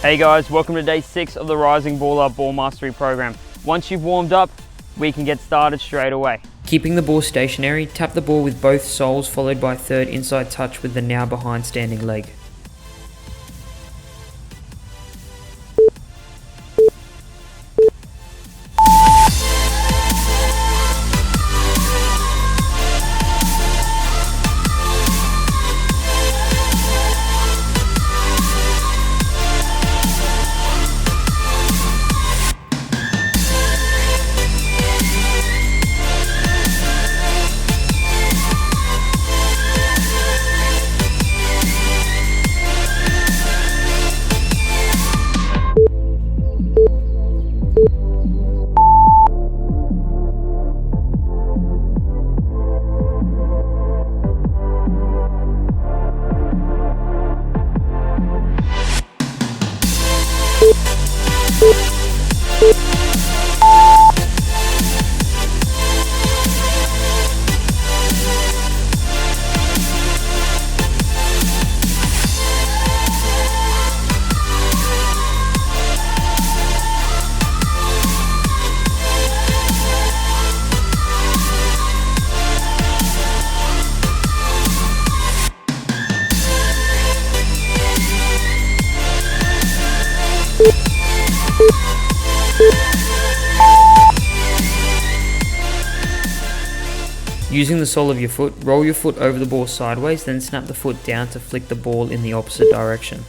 Hey guys, welcome to day 6 of the Rising Baller Ball Mastery program. Once you've warmed up, we can get started straight away. Keeping the ball stationary, tap the ball with both soles followed by a third inside touch with the now behind standing leg. Using the sole of your foot, roll your foot over the ball sideways, then snap the foot down to flick the ball in the opposite direction.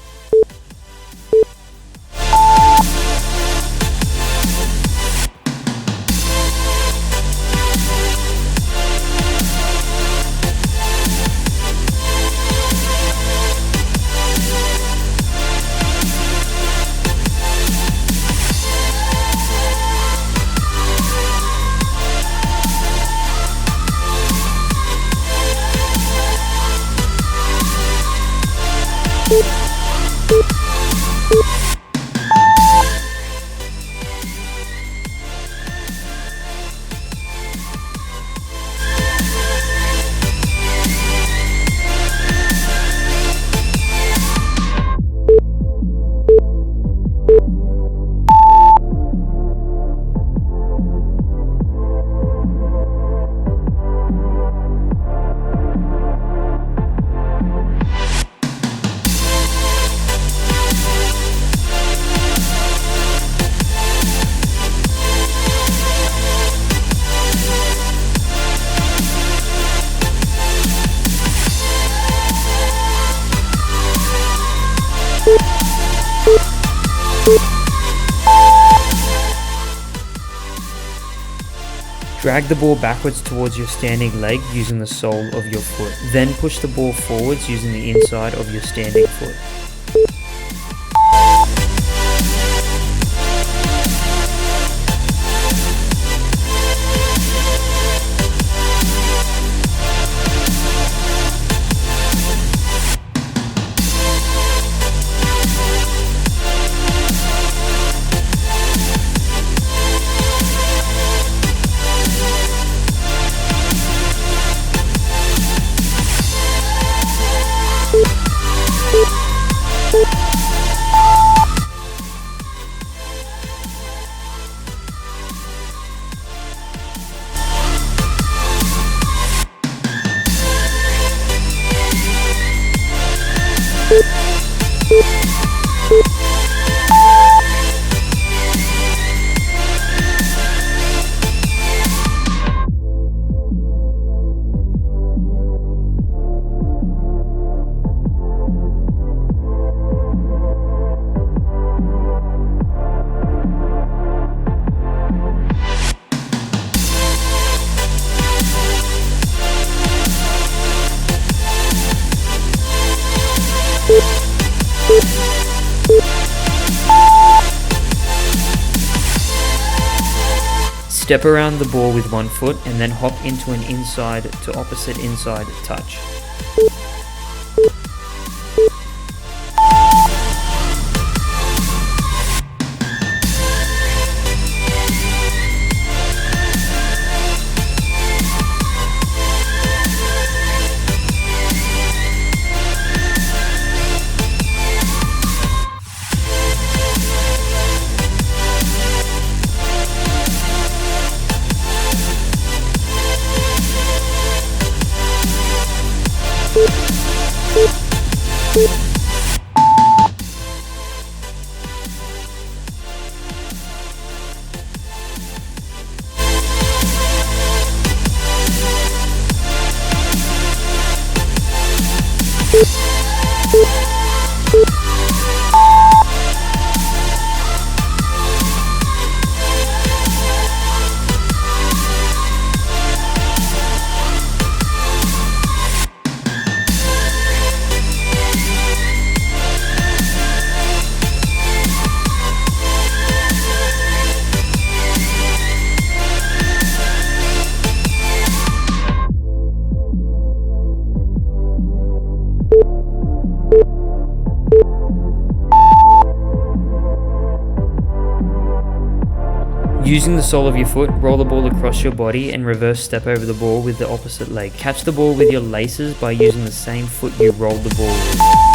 Drag the ball backwards towards your standing leg using the sole of your foot. Then push the ball forwards using the inside of your standing foot. Step around the ball with one foot and then hop into an inside to opposite inside touch. Using the sole of your foot, roll the ball across your body and reverse step over the ball with the opposite leg. Catch the ball with your laces by using the same foot you rolled the ball with.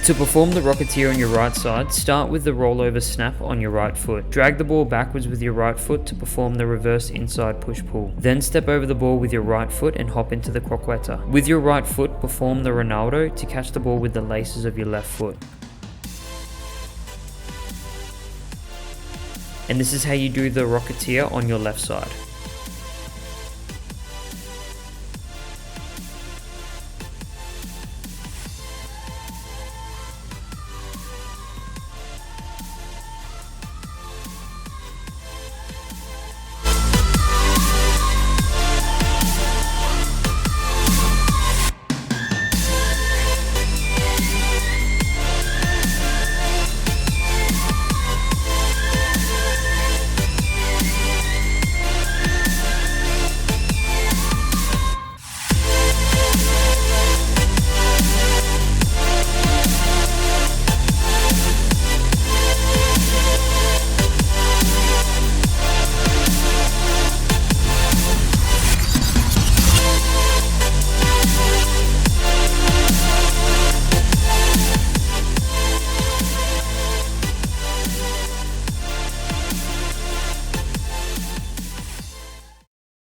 To perform the Rocketeer on your right side, start with the rollover snap on your right foot. Drag the ball backwards with your right foot to perform the reverse inside push-pull. Then step over the ball with your right foot and hop into the croqueta. With your right foot, perform the Ronaldo to catch the ball with the laces of your left foot. And this is how you do the Rocketeer on your left side.